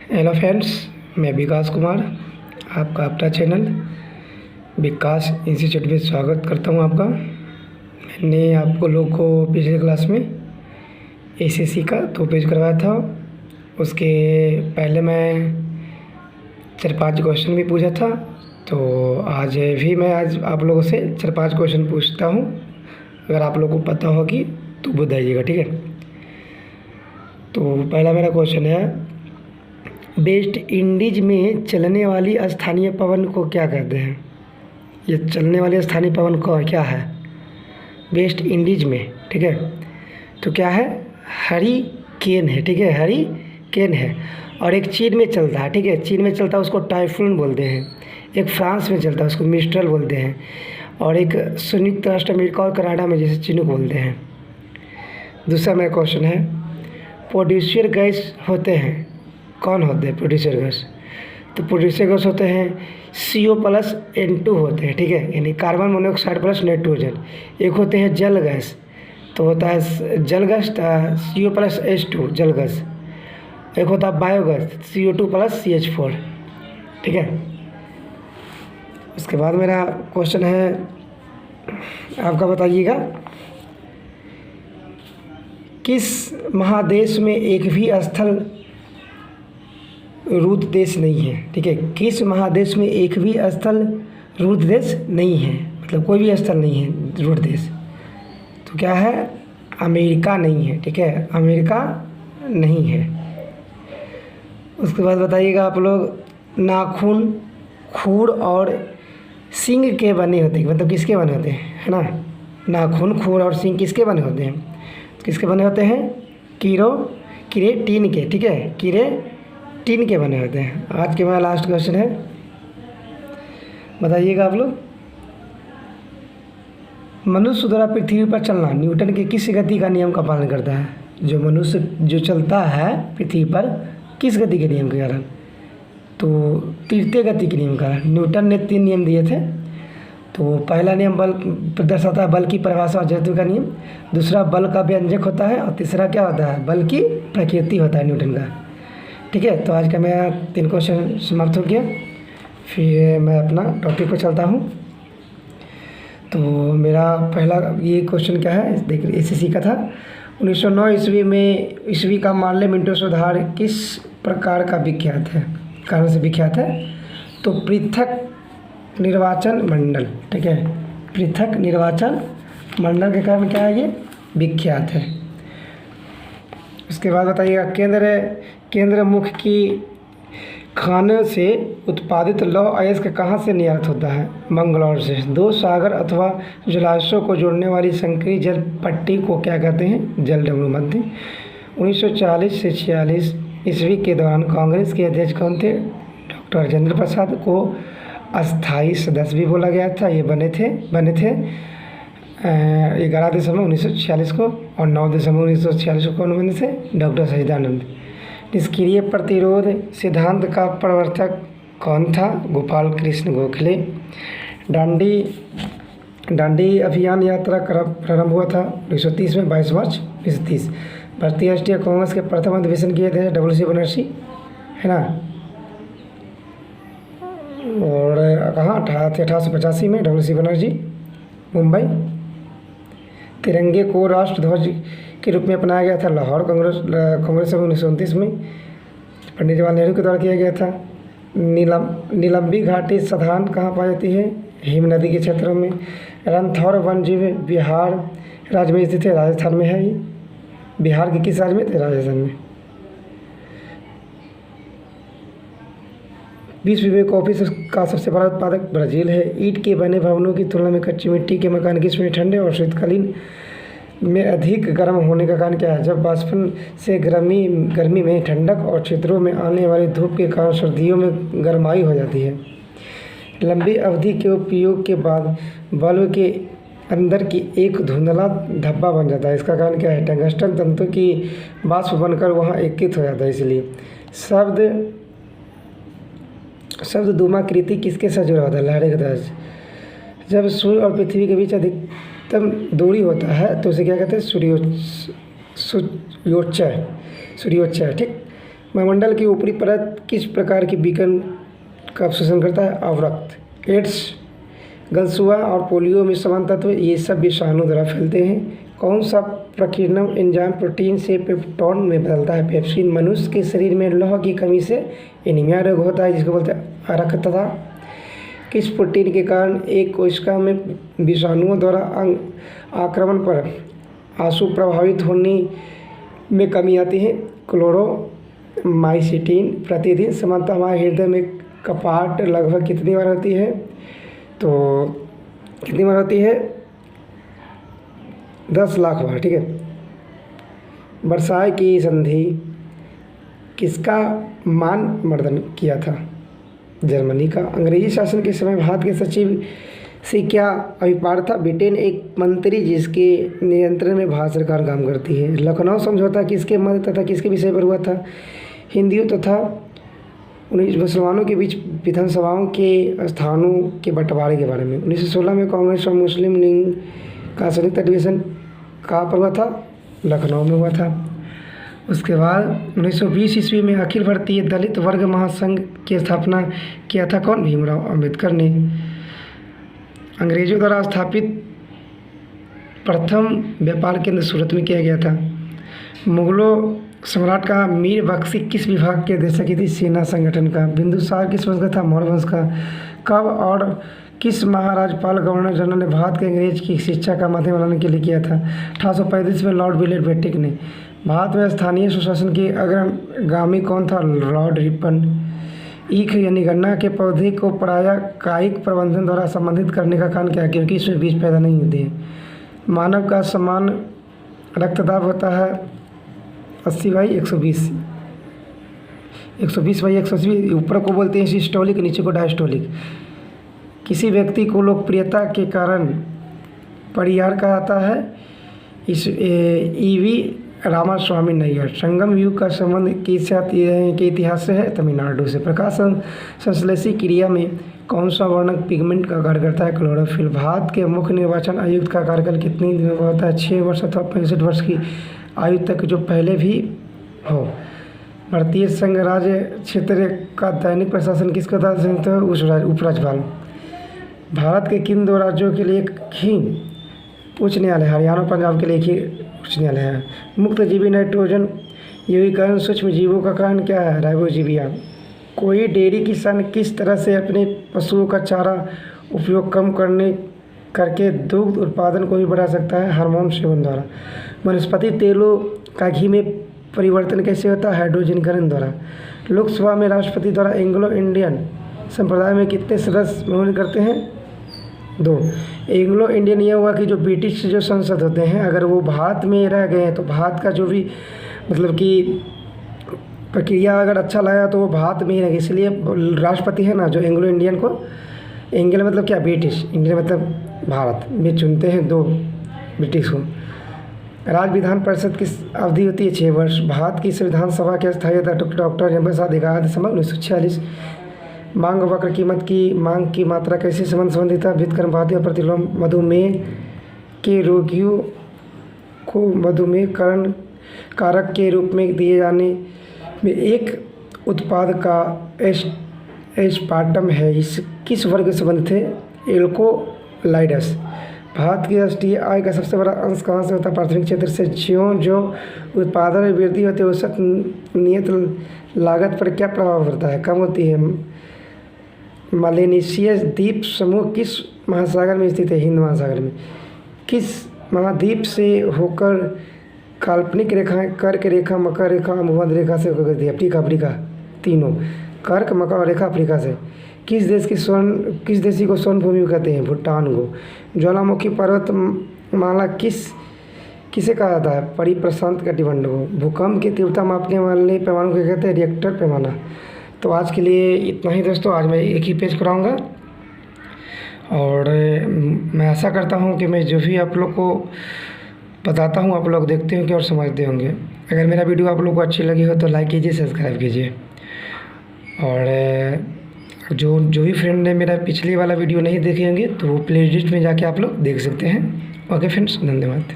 Hello friends, मैं विकास कुमार आपका अपना चैनल विकास इंस्टीट्यूट में स्वागत करता हूं आपका। मैंने आपको लोग को पिछले क्लास में एसएससी का 2 पेज करवाया था। उसके पहले मैं 4-5 क्वेश्चन भी पूछा था, तो आज आप लोगों से 4-5 क्वेश्चन पूछता हूं। अगर आप लोगों को पता होगी तो बताइएगा, ठीक है। तो पहला मेरा क्वेश्चन है, वेस्ट इंडीज में चलने वाली स्थानीय पवन को क्या कहते हैं? ये चलने वाली स्थानीय पवन को क्या है वेस्ट इंडीज में, ठीक है। तो क्या है? हरिकेन है, ठीक है, हरिकेन है। और एक चीन में चलता है, ठीक है, चीन में चलता है उसको टाइफून बोलते हैं। एक फ्रांस में चलता है उसको मिस्ट्रल बोलते हैं। और एक संयुक्त राष्ट्र अमेरिका और कनाडा में जैसे चिनूक बोलते हैं। दूसरा मेरा क्वेश्चन है, प्रोड्यूसर गैस होते हैं, कौन होते हैं प्रोड्यूसर गैस? तो प्रोड्यूसर गैस होते हैं CO+N2 होते हैं, ठीक है, यानी कार्बन मोनोऑक्साइड प्लस नाइट्रोजन। एक होते हैं जल गैस, तो होता है जल गैस CO+H2 जल गैस। एक होता है बायोगैस CO2+CH4, ठीक है। उसके बाद मेरा क्वेश्चन है, आपका बताइएगा, किस महादेश में एक भी स्थल रुद्र देश नहीं है? ठीक है, किस महादेश में एक भी स्थल रुद्र देश नहीं है, मतलब कोई भी स्थल नहीं है रुद्र देश। तो क्या है? अमेरिका नहीं है, ठीक है, अमेरिका नहीं है। उसके बाद बताइएगा आप लोग, नाखून, खूर और सींग के बने होते हैं, मतलब किसके बने होते हैं, है ना। नाखून, खूर और सींग किसके बने होते हैं? किसके बने होते हैं? किरेटिन के, ठीक है, किरेटिन के बने होते हैं। आज के मेरा लास्ट क्वेश्चन है, बताइएगा आप लोग, मनुष्य द्वारा पृथ्वी पर चलना न्यूटन के किस गति का नियम का पालन करता है? जो मनुष्य जो चलता है पृथ्वी पर किस गति के नियम के कारण? तो तृतीय गति के नियम का। न्यूटन ने 3 नियम दिए थे। तो पहला नियम बल दर्शाता है बल की परिभाषा और जड़त्व का नियम। दूसरा बल का व्यंजक होता है। और तीसरा क्या होता है? बल की प्रकृति होता है न्यूटन का, ठीक है। तो आज का मेरा 3 क्वेश्चन समाप्त हो गया। फिर मैं अपना टॉपिक पर चलता हूँ। तो मेरा पहला ये क्वेश्चन क्या है, देख एसएससी का था। 1909 ईस्वी का मार्ले मिंटो सुधार किस प्रकार का विख्यात है, कारण से विख्यात है? तो पृथक निर्वाचन मंडल, ठीक है, पृथक निर्वाचन मंडल के कारण क्या है, ये विख्यात है। उसके बाद बताइएगा, केंद्र मुख की खानों से उत्पादित लौह अयस्क कहाँ से निर्यात होता है? मंगलौर से। 2 सागर अथवा जलाशयों को जोड़ने वाली संकरी जल पट्टी को क्या कहते हैं? जलडमरू मध्य। 1940 से 46 ईस्वी के दौरान कांग्रेस के अध्यक्ष कौन थे? डॉक्टर राजेंद्र प्रसाद को अस्थाई सदस्य भी बोला गया था। ये बने थे 11 दिसंबर 1946 को, और 9 दिसंबर 1946 को बने थे डॉक्टर सच्चिदानंद। निष्क्रिय प्रतिरोध सिद्धांत का प्रवर्तक कौन था? गोपाल कृष्ण गोखले। दांडी अभियान यात्रा प्रारंभ हुआ था 1930 में, 22 मार्च 1930। भारतीय राष्ट्रीय कांग्रेस के प्रथम अधिवेशन किए थे WC बनर्जी, है ना। और कहाँ? 1885 में WC बनर्जी, मुंबई। तिरंगे को राष्ट्र ध्वज के रूप में अपनाया गया था लाहौर कांग्रेस में 1929 में, पंडित जवाहरलाल नेहरू के द्वारा किया गया था। नीलंबी घाटी साधारण कहाँ पाई जाती है? हिम नदी के क्षेत्रों में। रणथंभौर वन्यजीव बिहार राज्य में स्थित है, राजस्थान में है। ये बिहार के किस राज्य में थे? राजस्थान में। विश्व में कॉफी का सबसे बड़ा उत्पादक ब्राज़ील है। ईंट के बने भवनों की तुलना में कच्ची मिट्टी के मकान किसमें ठंडे और शीतकालीन में अधिक गर्म होने का कारण क्या है? जब वाष्पन से गर्मी में ठंडक और क्षेत्रों में आने वाली धूप के कारण सर्दियों में गर्माई हो जाती है। लंबी अवधि के उपयोग के बाद बल्ब के अंदर की एक धुंधला धब्बा बन जाता है। इसका कारण क्या है? टंगस्टन तंतु की वाष्प बनकर वहाँ एकत्रित हो जाता है। इसलिए शब्द धूमाकृति किसके साथ जुड़ा होता है? लहरें के तहत। जब सूर्य और पृथ्वी के बीच अधिकतम दूरी होता है तो उसे क्या कहते हैं? सूर्योच्चय, ठीक। वायुमंडल की ऊपरी परत किस प्रकार की बीकन का अवशोषण करता है? अवरक्त। एड्स, गलसुआ और पोलियो में समान तत्व ये सब विषाणु द्वारा फैलते हैं। कौन सा प्रकीर्णन एंजाइम प्रोटीन से पेप्टोन में बदलता है? पेप्सिन। मनुष्य के शरीर में लौह की कमी से एनीमिया रोग होता है जिसको बोलते हैं अरक्तता। किस प्रोटीन के कारण एक कोशिका में विषाणुओं द्वारा आक्रमण पर आंसू प्रभावित होने में कमी आती है? क्लोरोमाइसिटिन। प्रतिदिन सामान्यतः हमारे हृदय में कपाट लगभग कितनी बार होती है? तो कितनी बार होती है? 10 लाख बार। ठीक है। वर्साय की संधि किसका मान मर्दन किया था? जर्मनी का। अंग्रेजी शासन के समय भारत के सचिव से क्या अभिप्राय था? ब्रिटेन एक मंत्री जिसके नियंत्रण में भारत सरकार काम करती है। लखनऊ समझौता किसके मध्य तथा किसके विषय पर हुआ था? हिंदुओं तथा मुसलमानों के बीच विधानसभाओं के स्थानों के बंटवारे के बारे में। 1916 में कांग्रेस और मुस्लिम लीग का संयुक्त अधिवेशन कहाँ पर हुआ था? लखनऊ में हुआ था। उसके बाद 1920 ईस्वी में अखिल भारतीय दलित वर्ग महासंघ की स्थापना किया था कौन? भीमराव अंबेडकर ने। अंग्रेजों द्वारा स्थापित प्रथम व्यापार केंद्र सूरत में किया गया था। मुगलों सम्राट का मीर बख्शी किस विभाग के अध्यक्ष की थी? सेना संगठन का। बिंदुसार किस वंश का था? मौर्य वंश का। कब और किस महाराजपाल गवर्नर जनरल ने भारत के अंग्रेज की शिक्षा का माध्यम बनाने के लिए किया था? 1835 में लॉर्ड विलियम बेंटिक ने। भारत में स्थानीय सुशासन के अग्रगामी कौन था? Lord Ripon. ईख यानी गन्ना के पौधे को प्रायः कायिक प्रबंधन द्वारा संबंधित करने का कारण क्या है? क्योंकि इसमें बीज पैदा नहीं होते हैं। मानव का समान रक्तदाब होता है 80/120, 120/180। ऊपर को बोलते हैं सिस्टोलिक, नीचे को डायस्टोलिक। किसी व्यक्ति को लोकप्रियता के कारण परियार कहा जाता है? इस ईवी रामास्वामी नैयर। संगम युग का संबंध के इतिहास से है? तमिलनाडु से। प्रकाश संश्लेषी क्रिया में कौन सा वर्णक पिगमेंट का कार्य करता है? क्लोरोफिल। भारत के मुख्य निर्वाचन आयुक्त का कार्यकाल कितने दिनों का होता है? 6 वर्ष अथवा 65 वर्ष की आयु तक जो पहले भी हो। भारतीय संघ राज्य क्षेत्र का दैनिक प्रशासन किसका होता है? उपराज्यपाल। भारत के किन 2 राज्यों के लिए एक ही उच्च न्यायालय? हरियाणा और पंजाब के लिए एक ही उच्च न्यायालय है। मुक्त जीवी नाइट्रोजन यौगिकरण सूक्ष्म जीवों का कारण क्या है? राइबोजीबिया। कोई डेयरी किसान किस तरह से अपने पशुओं का चारा उपयोग कम करके दुग्ध उत्पादन को भी बढ़ा सकता है? हार्मोन सेवन द्वारा। वनस्पति तेलों का घी में परिवर्तन कैसे होता है? हाइड्रोजनीकरण द्वारा। लोकसभा में राष्ट्रपति द्वारा एंग्लो इंडियन संप्रदाय में कितने सदस्य मनोनीत करते हैं? 2। एंग्लो इंडियन यह हुआ कि जो ब्रिटिश जो संसद होते हैं अगर वो भारत में रह गए तो भारत का जो भी मतलब कि प्रक्रिया अगर अच्छा लगा तो वो भारत में ही रहेगी। इसलिए राष्ट्रपति है ना जो एंग्लो इंडियन को, एंग्लो मतलब क्या? ब्रिटिश, इंडियन मतलब भारत में चुनते हैं 2 ब्रिटिश को। राज्य विधान परिषद की अवधि होती है 6 वर्ष। भारत की संविधान सभा के अस्थायी डॉक्टर जयप्रसाद 11 दिसंबर 1946। मांग वक्र कीमत की मांग की मात्रा कैसे संबंधित है? भित्तिकर्मवादी और प्रतिलोम। मधुमेह के रोगियों को मधुमेह कारक के रूप में दिए जाने में एक उत्पाद का एस्पार्टम है। इस किस वर्ग से संबंधित है? एल्कोलाइडस। भारत की राष्ट्रीय आय का सबसे बड़ा अंश कहाँ से होता है? प्राथमिक क्षेत्र से। जो उत्पादन में वृद्धि होती है औसत नियत लागत पर क्या प्रभाव पड़ता है? कम होती है। मेलानेशियस द्वीप समूह किस महासागर में स्थित है? हिंद महासागर में। किस महाद्वीप से होकर काल्पनिक रेखाएं कर्क रेखा, मकर रेखा, भूमध्य रेखा से होकर गई? अफ्रीका। तीनों कर्क, मकर और रेखा अफ्रीका से। किस देशी को स्वर्ण भूमि कहते हैं? भूटान को। ज्वालामुखी पर्वतमाला किसे कहा जाता है? परिप्रशांत कटिबंध को। भूकंप की तीव्रता मापने वाले पैमानों को कहते हैं? रिएक्टर पैमाना। तो आज के लिए इतना ही दोस्तों। आज मैं एक ही पेज कराऊंगा और मैं आशा करता हूं कि मैं जो भी आप लोग को बताता हूं आप लोग देखते होंगे और समझते होंगे। अगर मेरा वीडियो आप लोग को अच्छी लगी हो तो लाइक कीजिए, सब्सक्राइब कीजिए। और जो भी फ्रेंड ने मेरा पिछले वाला वीडियो नहीं देखे होंगे तो वो प्लेलिस्ट में जाके आप लोग देख सकते हैं। ओके फ्रेंड्स, धन्यवाद।